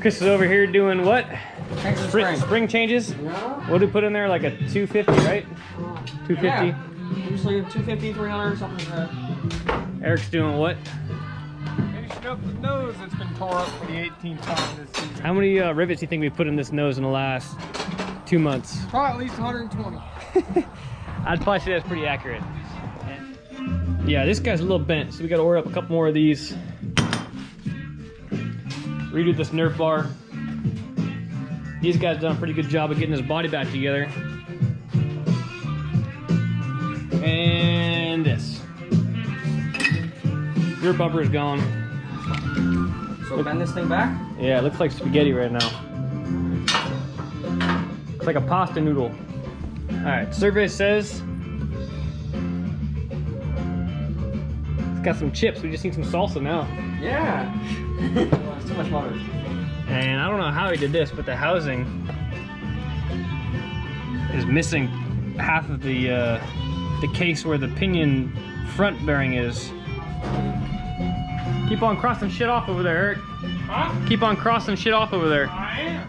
Chris is over here doing what? Spring changes? Yeah. What did we put in there? Like a 250, right? 250? Yeah. Usually 250, 300, something like that. Eric's doing what? Finishing up the nose that's been tore up for the 18th time this season. How many rivets do you think we put in this nose in the last 2 months? Probably at least 120. I'd probably say that's pretty accurate. Yeah, this guy's a little bent, so we gotta order up a couple more of these. Redo this Nerf bar. These guys done a pretty good job of getting his body back together. And this. Rear bumper is gone. So bend this thing back? Yeah, it looks like spaghetti right now. It's like a pasta noodle. Alright, survey says it's got some chips. We just need some salsa now. Yeah. It's too much butter. And I don't know how he did this, but the housing is missing half of the case where the pinion front bearing is. Keep on crossing shit off over there, Eric. Huh? Keep on crossing shit off over there. I am.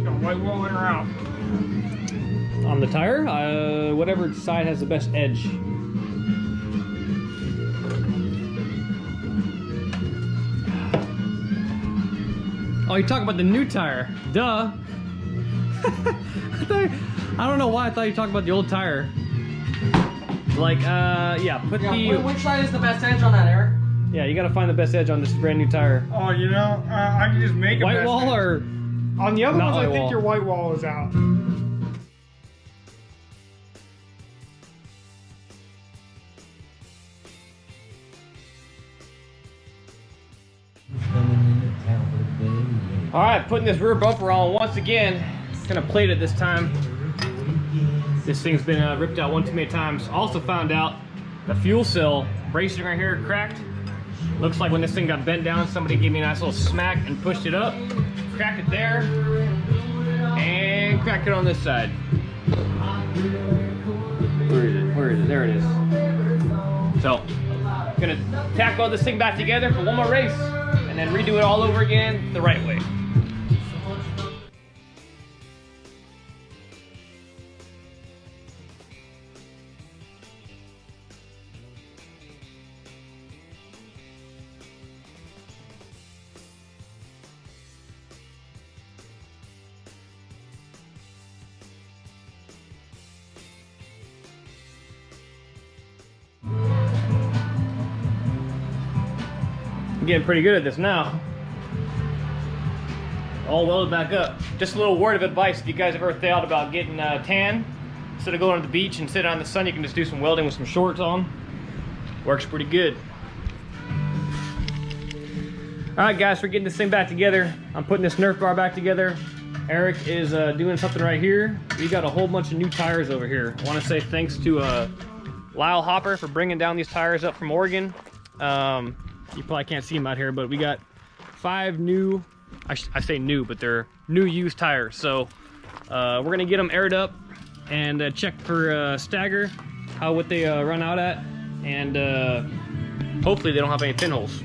Got white wall in or out? On the tire, whatever side has the best edge. Oh, you're talking about the new tire. Duh. I don't know why I thought you were talking about the old tire. Like, yeah, Which side is the best edge on that, Eric? Yeah, you gotta find the best edge on this brand new tire. Oh, you know, I can just make a White best wall edge. or On the other not ones, I white think wall? your white wall is out. Alright, putting this rear bumper on once again. Gonna plate it this time. This thing's been ripped out one too many times. Also found out the fuel cell bracing right here cracked. Looks like when this thing got bent down, somebody gave me a nice little smack and pushed it up. Cracked it there. And cracked it on this side. Where is it? Where is it? There it is. So, gonna tack all this thing back together for one more race and then redo it all over again the right way. I'm getting pretty good at this now. All welded back up. Just a little word of advice, if you guys have ever thought about getting tan, instead of going to the beach and sitting out in the sun, you can just do some welding with some shorts on. Works pretty good. Alright guys, we're getting this thing back together. I'm putting this Nerf bar back together. Eric is doing something right here. We got a whole bunch of new tires over here. I want to say thanks to Lyle Hopper for bringing down these tires up from Oregon. You probably can't see them out here, but we got 5 new, I say new, but they're new used tires. So we're gonna get them aired up and check for stagger, what they run out at, and hopefully they don't have any pinholes.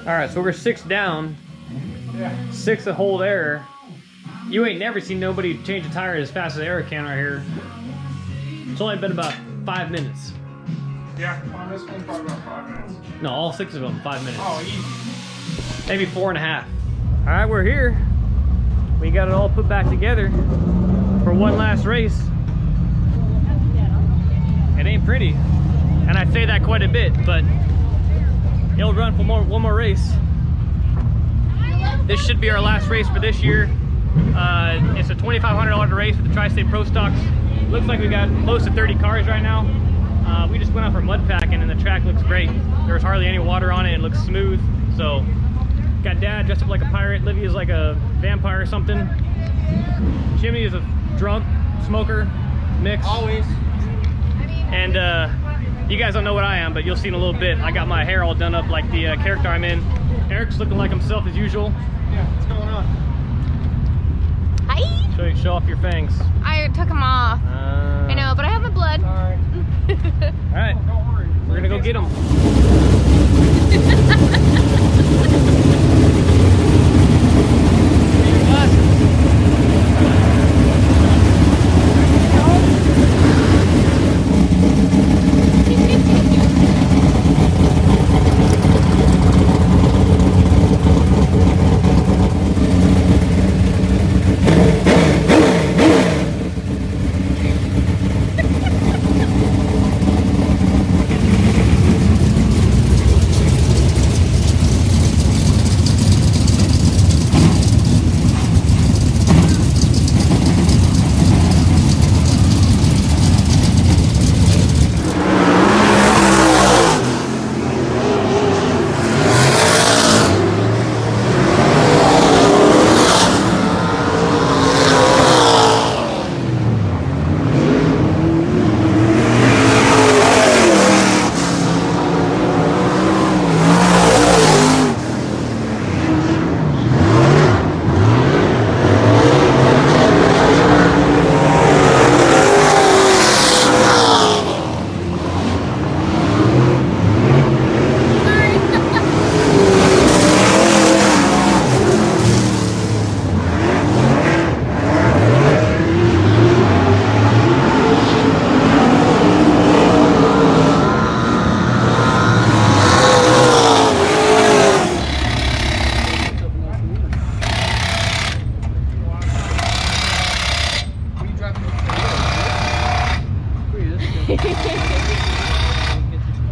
All right, so we're 6 down, 6 to hold air. You ain't never seen nobody change a tire as fast as Eric can right here. It's only been about 5 minutes. Yeah, on this one, probably about 5 minutes. No, all 6 of them, 5 minutes. Oh, easy. Maybe 4.5. All right, we're here. We got it all put back together for one last race. It ain't pretty, and I say that quite a bit, but it'll run for one more race. This should be our last race for this year. It's a $2,500 race with the Tri-State Pro Stocks. Looks like we got close to 30 cars right now. We just went out for mud packing and the track looks great. There's hardly any water on it. It looks smooth. So got Dad dressed up like a pirate. Livia's like a vampire or something. Jimmy is a drunk smoker mix. Always. And you guys don't know what I am, but you'll see in a little bit. I got my hair all done up like the character I'm in. Eric's looking like himself as usual. Yeah, what's going on? Hi. Show off your fangs. I took them off. I know, but I have my blood. Alright. All right, Don't worry. we're gonna go get them.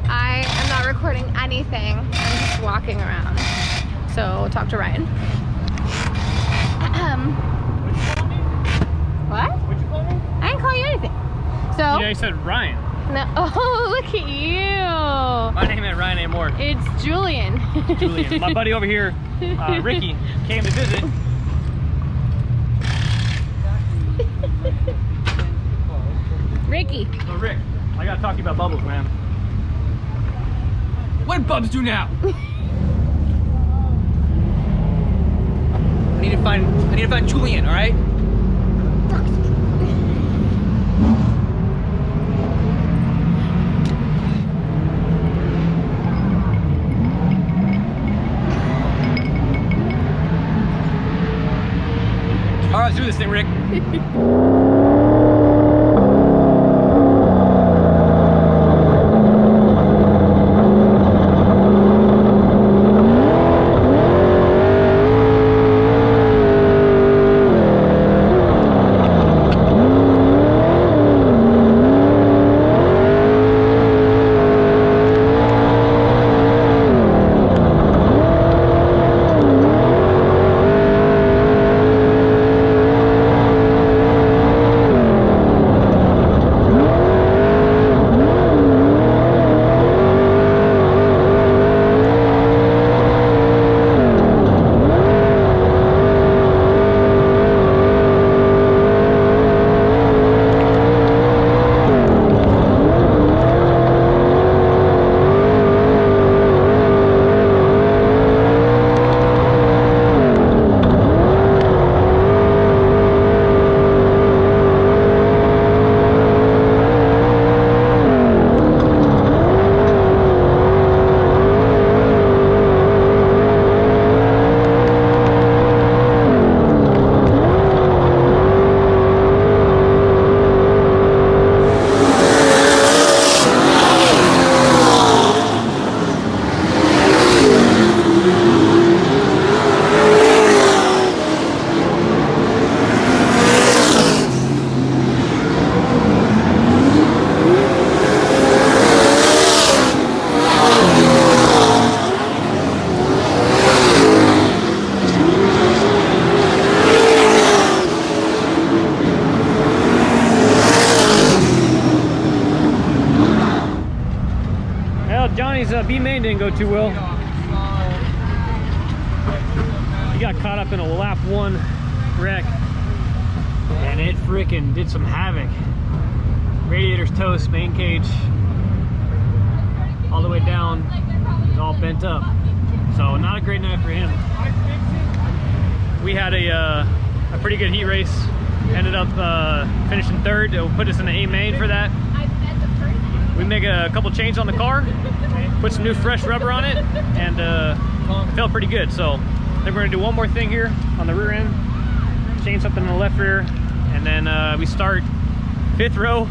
I am not recording anything. I'm just walking around. So talk to Ryan. What? What'd you call me? I didn't call you anything. So Yeah, you said Ryan. no. Oh, look at you. My name ain't Ryan anymore. It's Julian. Julian. My buddy over here, Ricky, came to visit. Ricky. So Rick, I gotta talk to you about bubbles, man. What did Bubs do now? I need to find Julian, alright? Alright, let's do this thing, Rick. B main didn't go too well. He got caught up in a lap 1 wreck, and it freaking did some havoc. Radiator's toast, main cage all the way down is all bent up. So not a great night for him. We had a pretty good heat race. Ended up finishing 3rd. It'll put us in the A main for that. We make a couple changes on the car, put some new fresh rubber on it, and it felt pretty good. So I think we're gonna do one more thing here on the rear end, change something in the left rear, and then we start 5th row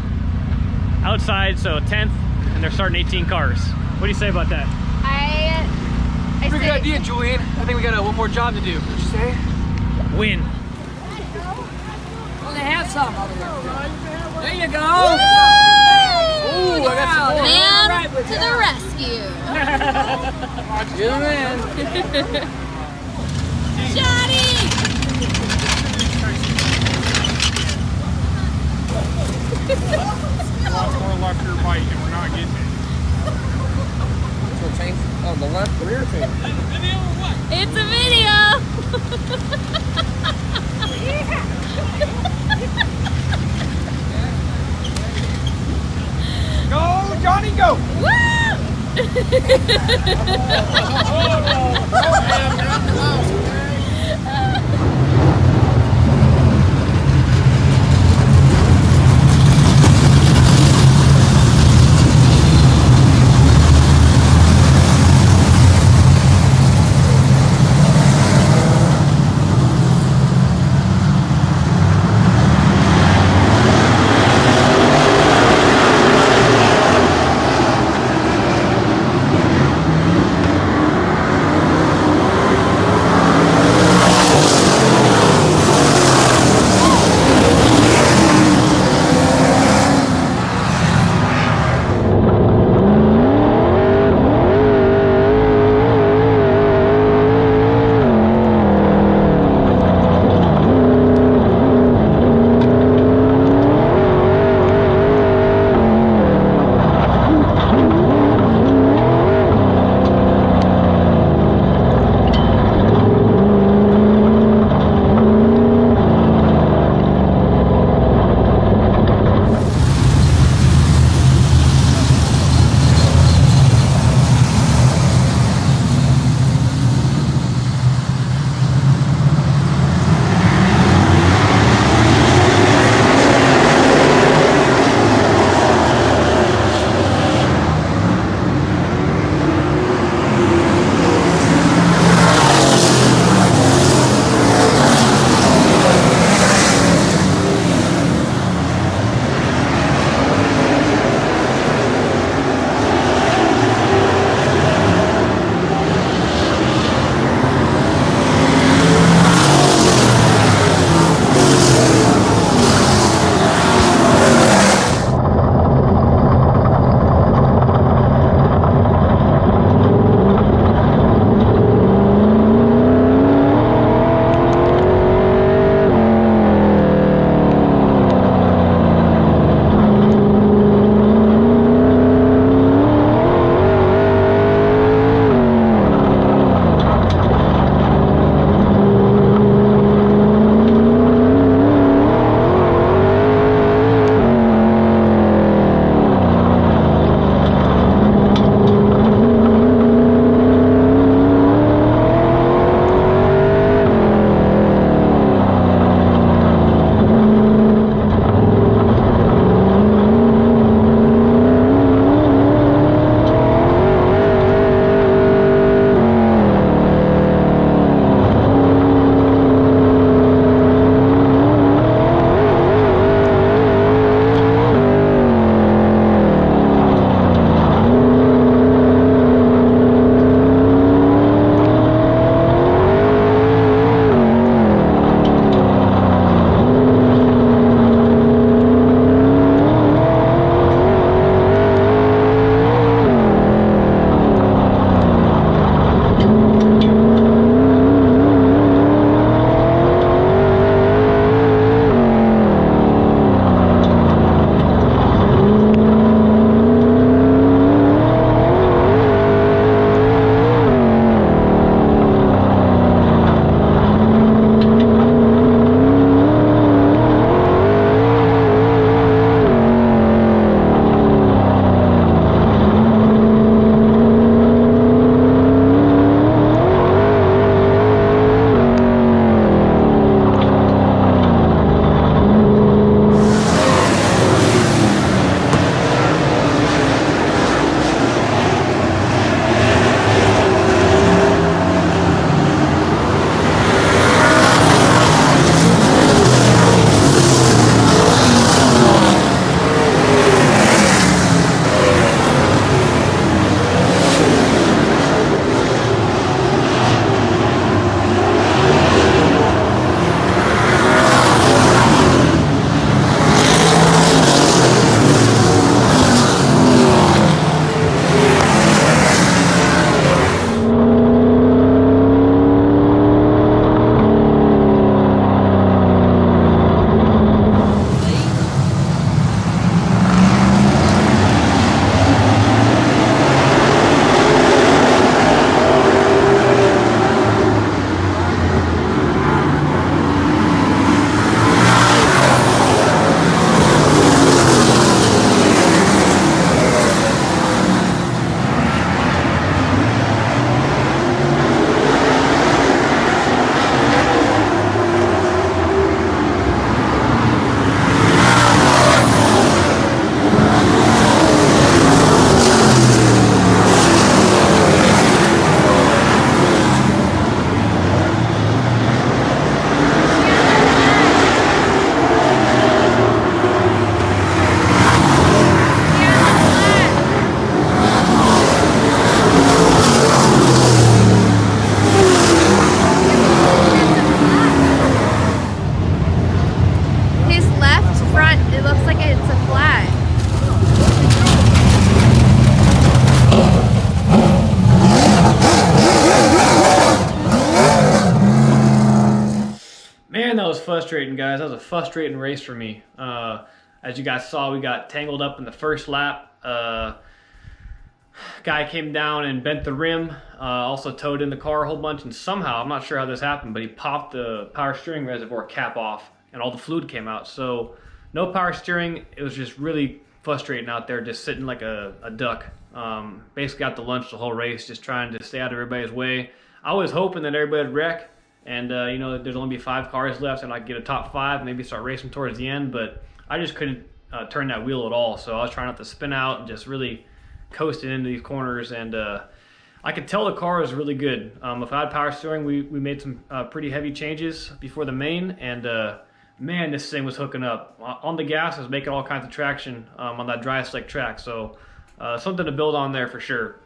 outside, so 10th, and they're starting 18 cars. What do you say about that? I Pretty good say, idea, Julian. I think we got one more job to do. What'd you say? Win. Well, they have some over there. There you go. Ooh, I got some more. man Right with to you. the rescue. You're the man. Johnny! Lots more left rear bite and we're not getting it. So change on the left rear chain. It's a video! Go, Johnny, go! frustrating, guys. That was a frustrating race for me. As you guys saw, we got tangled up in the first lap. Guy came down and bent the rim, also towed in the car a whole bunch, and somehow, I'm not sure how this happened, but he popped the power steering reservoir cap off and all the fluid came out. So no power steering. It was just really frustrating out there, just sitting like a duck. Basically got the lunch the whole race, just trying to stay out of everybody's way. I was hoping that everybody would wreck and you know, there's only be 5 cars left and I'd get a top 5, maybe start racing towards the end, but I just couldn't turn that wheel at all. So I was trying not to spin out and just really coasting into these corners, and I could tell the car was really good. If I had power steering, we made some pretty heavy changes before the main, and man, this thing was hooking up. On the gas, it was making all kinds of traction on that dry slick track, so something to build on there for sure.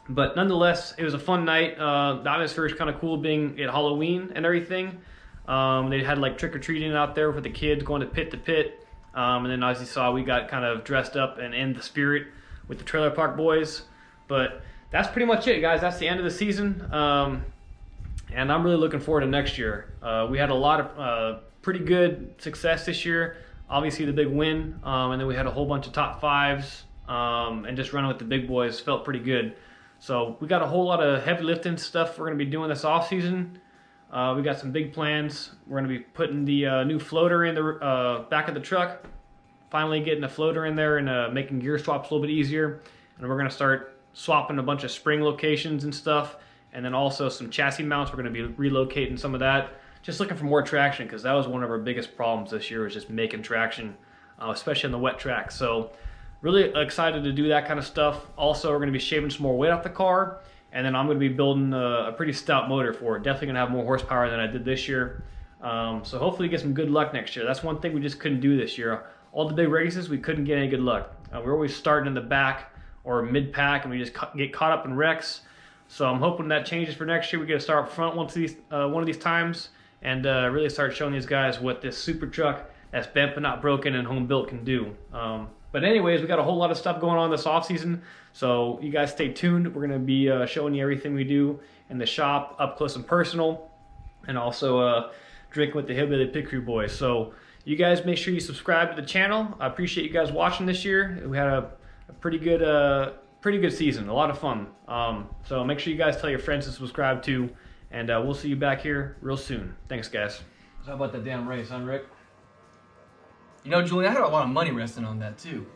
But nonetheless, it was a fun night. The atmosphere is kind of cool being at Halloween and everything. They had like trick-or-treating out there for the kids, going to pit, and then as you saw, we got kind of dressed up and in the spirit with the Trailer Park Boys. But that's pretty much it, guys. That's the end of the season, and I'm really looking forward to next year. We had a lot of pretty good success this year. Obviously the big win, and then we had a whole bunch of top 5s, and just running with the big boys felt pretty good. So we got a whole lot of heavy lifting stuff we're going to be doing this off season. We got some big plans. We're going to be putting the new floater in the back of the truck. Finally getting a floater in there and making gear swaps a little bit easier. And we're going to start swapping a bunch of spring locations and stuff. And then also some chassis mounts. We're going to be relocating some of that. Just looking for more traction, because that was one of our biggest problems this year, was just making traction, especially on the wet track. So really excited to do that kind of stuff. Also, we're going to be shaving some more weight off the car. And then I'm going to be building a pretty stout motor for it. Definitely going to have more horsepower than I did this year. So hopefully get some good luck next year. That's one thing we just couldn't do this year. All the big races, we couldn't get any good luck. We're always starting in the back or mid-pack, and we just get caught up in wrecks. So I'm hoping that changes for next year. We get to start up front one of these times, and really start showing these guys what this super truck that's bent but not broken and home built can do. But anyways, we got a whole lot of stuff going on this off season, so you guys stay tuned. We're going to be showing you everything we do in the shop, up close and personal, and also drinking with the Hillbilly Pit Crew boys. So you guys make sure you subscribe to the channel. I appreciate you guys watching this year. We had a pretty good season, a lot of fun. So make sure you guys tell your friends to subscribe too, and we'll see you back here real soon. Thanks, guys. How about that damn race, huh, Rick? You know, Julian, I had a lot of money resting on that too.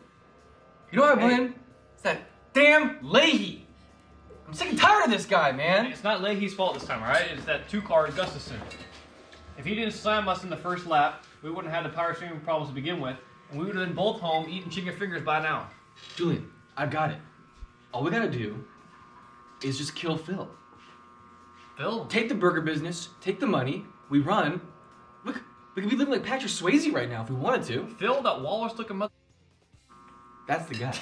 You know what I blame? It's that damn Leahy. I'm sick and tired of this guy, man. It's not Leahy's fault this time, all right? It's that 2-car Gustafson. If he didn't slam us in the first lap, we wouldn't have had the power steering problems to begin with, and we would have been both home eating chicken fingers by now. Julian, I've got it. All we gotta do is just kill Phil. Phil? Take the burger business, take the money, we run. Look, we could be living like Patrick Swayze right now if we wanted to. Phil, that walrus looking mother... That's the guy.